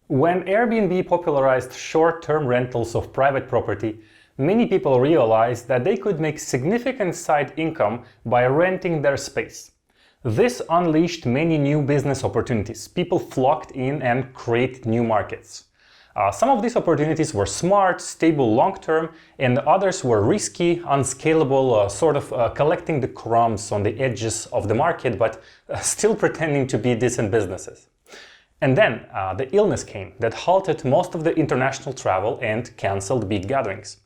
When Airbnb popularized short-term rentals of private property, many people realized that they could make significant side income by renting their space. This unleashed many new business opportunities. People flocked in and created new markets. Some of these opportunities were smart, stable long-term, and others were risky, unscalable, collecting the crumbs on the edges of the market, but still pretending to be decent businesses. And then the illness came that halted most of the international travel and cancelled big gatherings.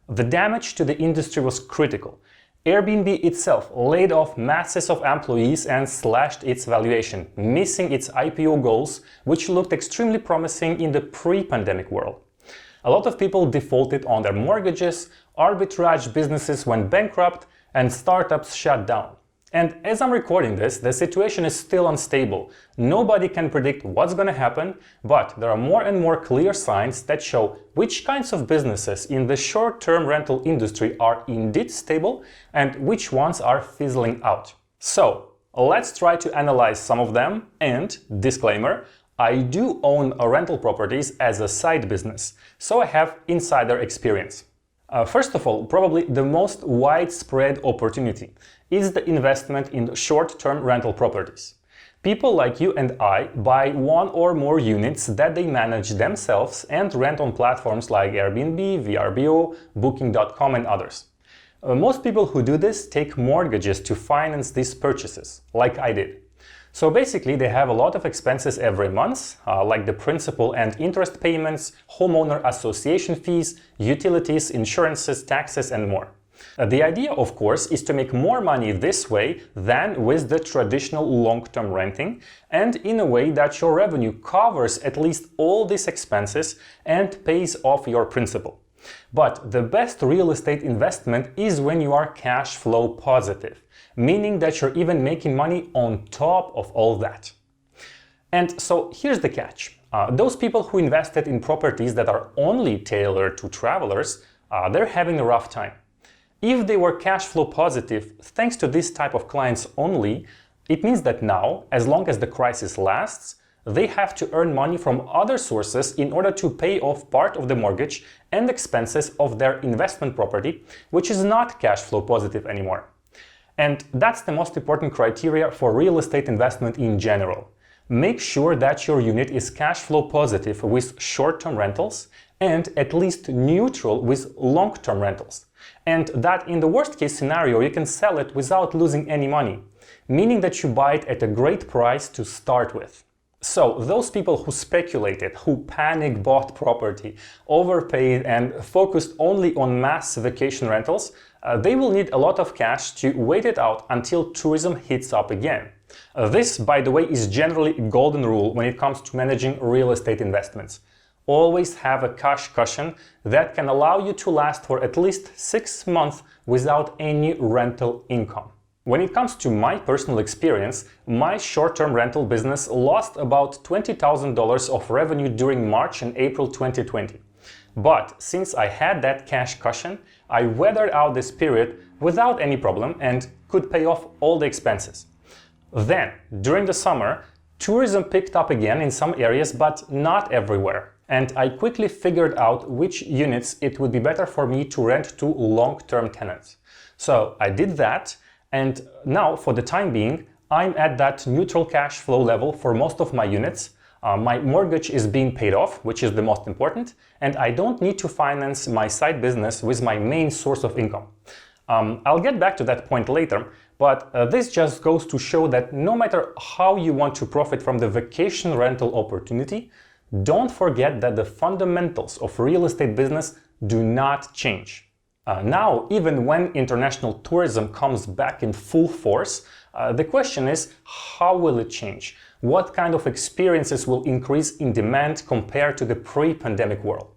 The damage to the industry was critical. Airbnb itself laid off masses of employees and slashed its valuation, missing its IPO goals, which looked extremely promising in the pre-pandemic world. A lot of people defaulted on their mortgages, arbitrage businesses went bankrupt, and startups shut down. And as I'm recording this, the situation is still unstable. Nobody can predict what's going to happen, but there are more and more clear signs that show which kinds of businesses in the short-term rental industry are indeed stable and which ones are fizzling out. So, let's try to analyze some of them, and, disclaimer, I do own rental properties as a side business, so I have insider experience. First of all, probably the most widespread opportunity is the investment in short-term rental properties. People like you and I buy one or more units that they manage themselves and rent on platforms like Airbnb, VRBO, Booking.com and others. Most people who do this take mortgages to finance these purchases, like I did. So basically they have a lot of expenses every month, like the principal and interest payments, homeowner association fees, utilities, insurances, taxes and more. The idea, of course, is to make more money this way than with the traditional long-term renting, and in a way that your revenue covers at least all these expenses and pays off your principal. But the best real estate investment is when you are cash flow positive, meaning that you're even making money on top of all that. And so here's the catch. Those people who invested in properties that are only tailored to travelers, they're having a rough time. If they were cash flow positive thanks to this type of clients only, it means that now, as long as the crisis lasts, they have to earn money from other sources in order to pay off part of the mortgage and expenses of their investment property, which is not cash flow positive anymore. And that's the most important criteria for real estate investment in general. Make sure that your unit is cash flow positive with short-term rentals and at least neutral with long-term rentals. And that in the worst-case scenario, you can sell it without losing any money, meaning that you buy it at a great price to start with. So those people who speculated, who panic bought property, overpaid and focused only on mass vacation rentals, they will need a lot of cash to wait it out until tourism hits up again. This, by the way, is generally a golden rule when it comes to managing real estate investments. Always have a cash cushion that can allow you to last for at least 6 months without any rental income. When it comes to my personal experience, my short-term rental business lost about $20,000 of revenue during March and April 2020. But since I had that cash cushion, I weathered out this period without any problem and could pay off all the expenses. Then, during the summer, tourism picked up again in some areas, but not everywhere. And I quickly figured out which units it would be better for me to rent to long-term tenants. So I did that. And now, for the time being, I'm at that neutral cash flow level for most of my units. My mortgage is being paid off, which is the most important, and I don't need to finance my side business with my main source of income. I'll get back to that point later, but this just goes to show that no matter how you want to profit from the vacation rental opportunity, don't forget that the fundamentals of real estate business do not change. Now, even when international tourism comes back in full force, the question is, how will it change? What kind of experiences will increase in demand compared to the pre-pandemic world?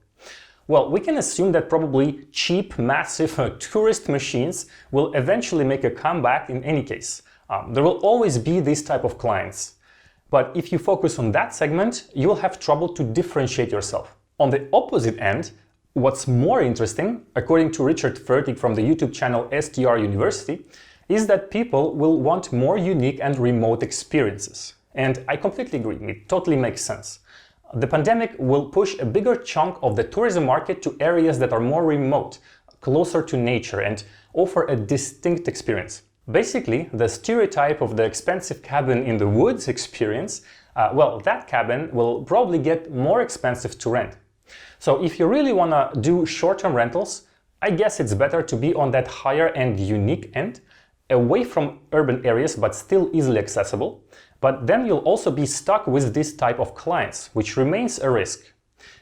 Well, we can assume that probably cheap, massive tourist machines will eventually make a comeback in any case. There will always be this type of clients. But if you focus on that segment, you will have trouble to differentiate yourself. On the opposite end, what's more interesting, according to Richard Fertig from the YouTube channel STR University, is that people will want more unique and remote experiences. And I completely agree, it totally makes sense. The pandemic will push a bigger chunk of the tourism market to areas that are more remote, closer to nature, and offer a distinct experience. Basically, the stereotype of the expensive cabin in the woods experience, that cabin will probably get more expensive to rent. So if you really want to do short-term rentals, I guess it's better to be on that higher and unique end, away from urban areas but still easily accessible. But then you'll also be stuck with this type of clients, which remains a risk.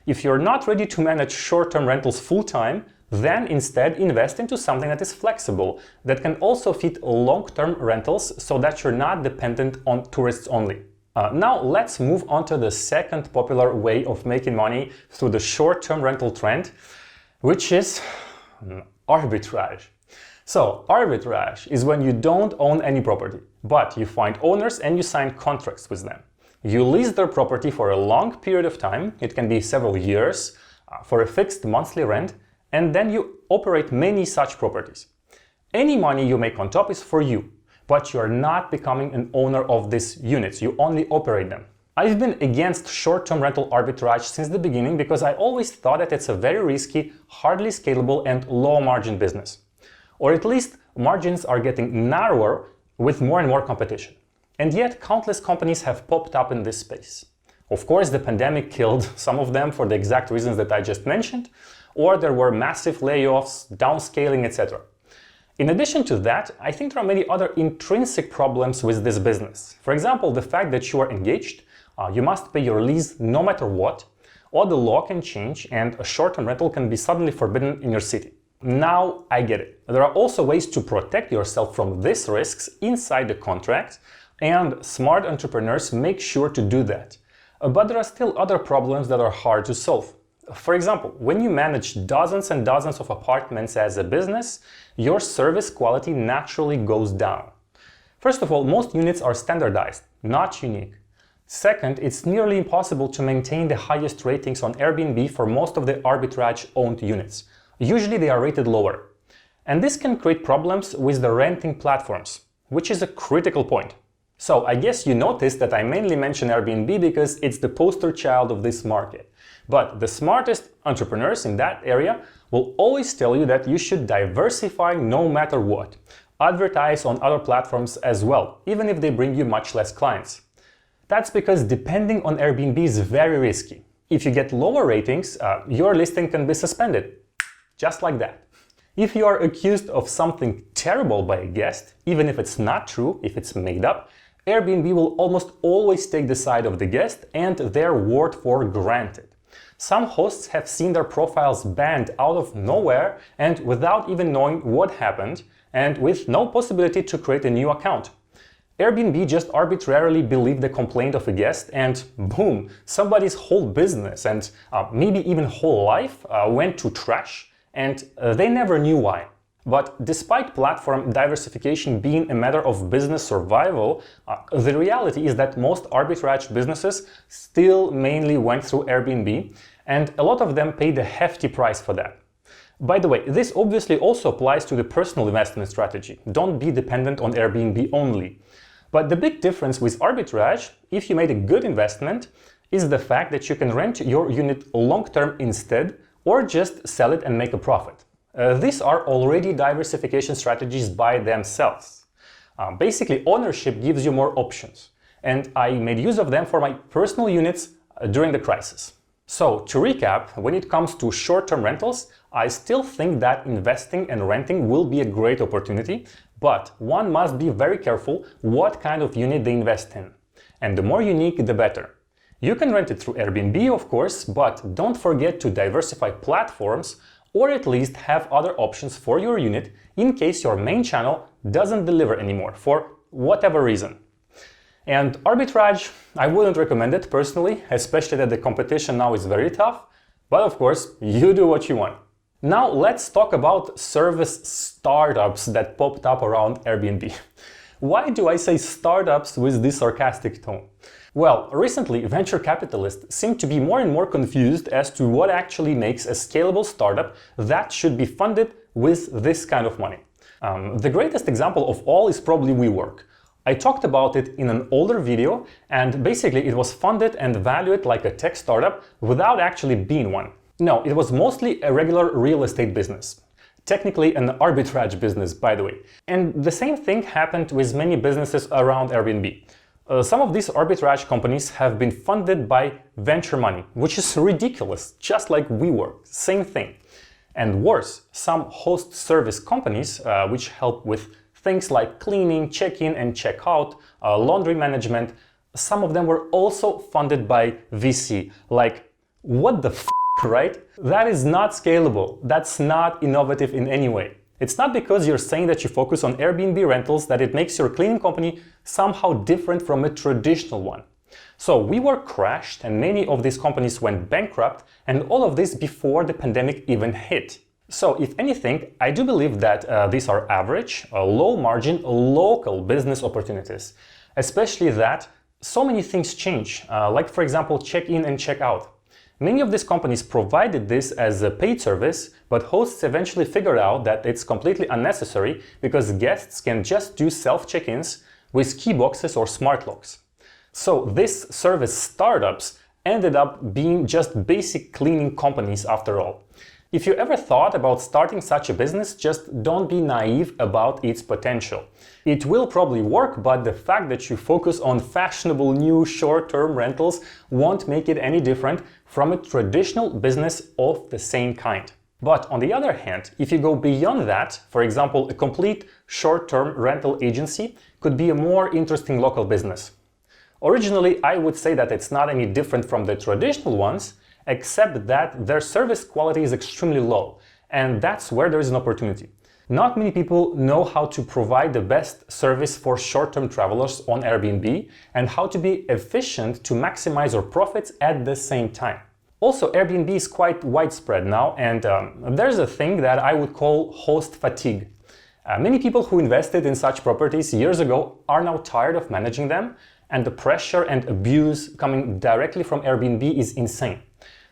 If you're not ready to manage short-term rentals full-time, then instead invest into something that is flexible, that can also fit long-term rentals so that you're not dependent on tourists only. Now let's move on to the second popular way of making money through the short-term rental trend, which is arbitrage. So arbitrage is when you don't own any property, but you find owners and you sign contracts with them. You lease their property for a long period of time, it can be several years, for a fixed monthly rent, and then you operate many such properties. Any money you make on top is for you, but you are not becoming an owner of these units, you only operate them. I've been against short-term rental arbitrage since the beginning because I always thought that it's a very risky, hardly scalable and low-margin business. Or at least margins are getting narrower with more and more competition. And yet countless companies have popped up in this space. Of course, the pandemic killed some of them for the exact reasons that I just mentioned, or there were massive layoffs, downscaling, etc. In addition to that, I think there are many other intrinsic problems with this business. For example, the fact that you are engaged, you must pay your lease no matter what, or the law can change and a short-term rental can be suddenly forbidden in your city. Now I get it. There are also ways to protect yourself from these risks inside the contract, and smart entrepreneurs make sure to do that. But there are still other problems that are hard to solve. For example, when you manage dozens and dozens of apartments as a business, your service quality naturally goes down. First of all, most units are standardized, not unique. Second, it's nearly impossible to maintain the highest ratings on Airbnb for most of the arbitrage-owned units. Usually they are rated lower. And this can create problems with the renting platforms, which is a critical point. So I guess you noticed that I mainly mention Airbnb because it's the poster child of this market. But the smartest entrepreneurs in that area will always tell you that you should diversify no matter what. Advertise on other platforms as well, even if they bring you much less clients. That's because depending on Airbnb is very risky. If you get lower ratings, your listing can be suspended. Just like that. If you are accused of something terrible by a guest, even if it's not true, if it's made up, Airbnb will almost always take the side of the guest and their word for granted. Some hosts have seen their profiles banned out of nowhere and without even knowing what happened, and with no possibility to create a new account. Airbnb just arbitrarily believed the complaint of a guest and boom, somebody's whole business and maybe even whole life went to trash, and they never knew why. But despite platform diversification being a matter of business survival, the reality is that most arbitrage businesses still mainly went through Airbnb, and a lot of them paid a hefty price for that. By the way, this obviously also applies to the personal investment strategy. Don't be dependent on Airbnb only. But the big difference with arbitrage, if you made a good investment, is the fact that you can rent your unit long-term instead, or just sell it and make a profit. These are already diversification strategies by themselves. Basically, ownership gives you more options, and I made use of them for my personal units during the crisis. So, to recap, when it comes to short-term rentals, I still think that investing and renting will be a great opportunity, but one must be very careful what kind of unit they invest in. And the more unique, the better. You can rent it through Airbnb, of course, but don't forget to diversify platforms, or at least have other options for your unit in case your main channel doesn't deliver anymore for whatever reason. And arbitrage, I wouldn't recommend it personally, especially that the competition now is very tough, but of course, you do what you want. Now let's talk about service startups that popped up around Airbnb. Why do I say startups with this sarcastic tone? Well, recently venture capitalists seem to be more and more confused as to what actually makes a scalable startup that should be funded with this kind of money. The greatest example of all is probably WeWork. I talked about it in an older video, and basically it was funded and valued like a tech startup without actually being one. No, it was mostly a regular real estate business. Technically an arbitrage business, by the way. And the same thing happened with many businesses around Airbnb. Some of these arbitrage companies have been funded by venture money, which is ridiculous, just like WeWork, same thing. And worse, some host service companies, which help with things like cleaning, check-in and check-out, laundry management, some of them were also funded by VC. Like, what the f***, right? That is not scalable. That's not innovative in any way. It's not because you're saying that you focus on Airbnb rentals that it makes your cleaning company somehow different from a traditional one. So WeWork crashed and many of these companies went bankrupt, and all of this before the pandemic even hit. So if anything, I do believe that these are average, low margin, local business opportunities, especially that so many things change, like for example, check-in and check-out. Many of these companies provided this as a paid service, but hosts eventually figured out that it's completely unnecessary because guests can just do self-check-ins with key boxes or smart locks. So these service startups ended up being just basic cleaning companies after all. If you ever thought about starting such a business, just don't be naive about its potential. It will probably work, but the fact that you focus on fashionable new short-term rentals won't make it any different from a traditional business of the same kind. But on the other hand, if you go beyond that, for example, a complete short-term rental agency could be a more interesting local business. Originally, I would say that it's not any different from the traditional ones, except that their service quality is extremely low, and that's where there is an opportunity. Not many people know how to provide the best service for short-term travelers on Airbnb and how to be efficient to maximize your profits at the same time. Also, Airbnb is quite widespread now, and there's a thing that I would call host fatigue. Many people who invested in such properties years ago are now tired of managing them, and the pressure and abuse coming directly from Airbnb is insane.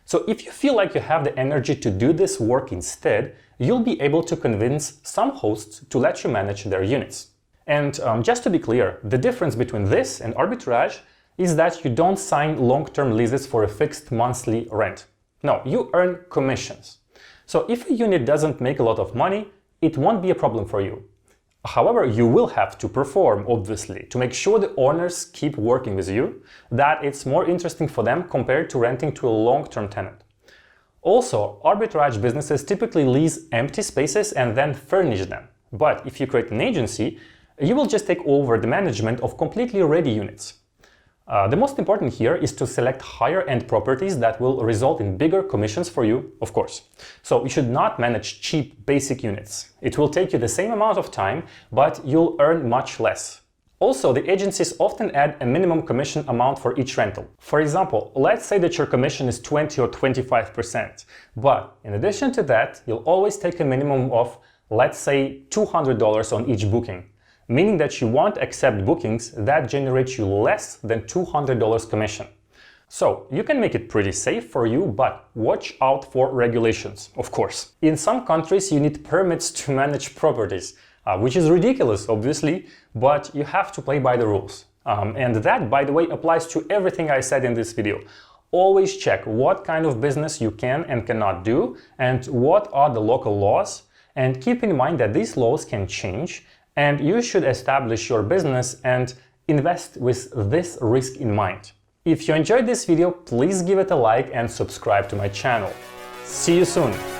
So if you feel like you have the energy to do this work instead, you'll be able to convince some hosts to let you manage their units. And just to be clear, the difference between this and arbitrage is that you don't sign long-term leases for a fixed monthly rent. No, you earn commissions. So if a unit doesn't make a lot of money, it won't be a problem for you. However, you will have to perform, obviously, to make sure the owners keep working with you, that it's more interesting for them compared to renting to a long-term tenant. Also, arbitrage businesses typically lease empty spaces and then furnish them. But if you create an agency, you will just take over the management of completely ready units. The most important here is to select higher-end properties that will result in bigger commissions for you, of course. So you should not manage cheap, basic units. It will take you the same amount of time, but you'll earn much less. Also, the agencies often add a minimum commission amount for each rental. For example, let's say that your commission is 20 or 25%, but in addition to that, you'll always take a minimum of, let's say, $200 on each booking, meaning that you won't accept bookings that generate you less than $200 commission. So you can make it pretty safe for you, but watch out for regulations, of course. In some countries you need permits to manage properties, which is ridiculous, obviously, but you have to play by the rules. And that, by the way, applies to everything I said in this video. Always check what kind of business you can and cannot do, and what are the local laws, and keep in mind that these laws can change, and you should establish your business and invest with this risk in mind. If you enjoyed this video, please give it a like and subscribe to my channel. See you soon!